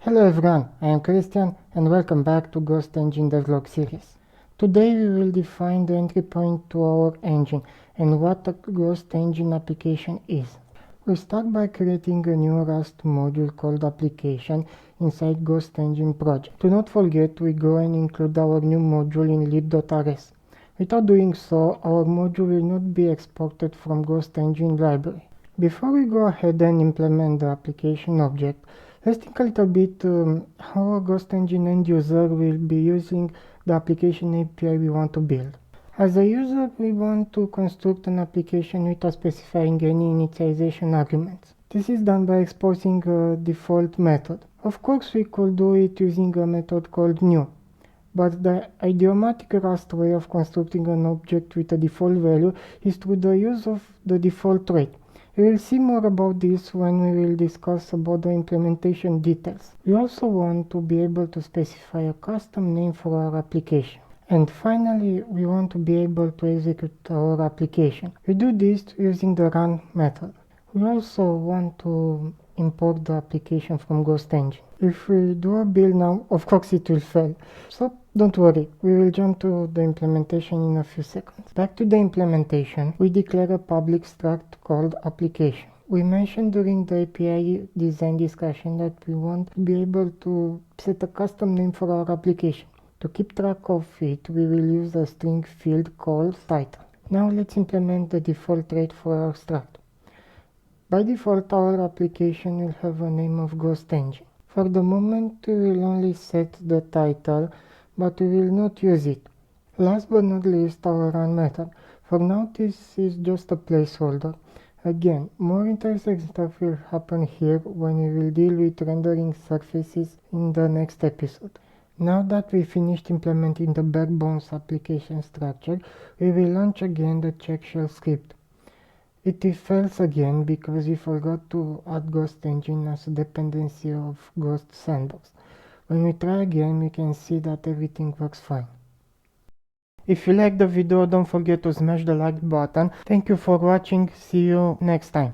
Hello everyone, I am Christian and welcome back to GhostEngine devlog series. Today we will define the entry point to our engine and what a GhostEngine application is. We start by creating a new Rust module called application inside GhostEngine project. Do not forget we go and include our new module in lib.rs. Without doing so, our module will not be exported from GhostEngine library. Before we go ahead and implement the application object, let's think a little bit how a GhostEngine end user will be using the application API we want to build. As a user, we want to construct an application without specifying any initialization arguments. This is done by exposing a default method. Of course, we could do it using a method called new. But the idiomatic Rust way of constructing an object with a default value is through the use of the default trait. We will see more about this when we will discuss about the implementation details. We also want to be able to specify a custom name for our application. And finally, we want to be able to execute our application. We do this using the run method. We also want to import the application from GhostEngine. If we do a build now, of course it will fail. So don't worry, we will jump to the implementation in a few seconds. Back to the implementation, we declare a public struct called application. We mentioned during the API design discussion that we want to be able to set a custom name for our application. To keep track of it, we will use a string field called title. Now let's implement the default trait for our struct. By default, our application will have a name of GhostEngine. For the moment, we will only set the title, but we will not use it. Last but not least, our run method. For now, this is just a placeholder. Again, more interesting stuff will happen here when we will deal with rendering surfaces in the next episode. Now that we finished implementing the bare bones application structure, we will launch again the check shell script. It fails again because we forgot to add GhostEngine as a dependency of Ghost Sandbox. When we try again, we can see that everything works fine. If you liked the video, don't forget to smash the like button. Thank you for watching. See you next time.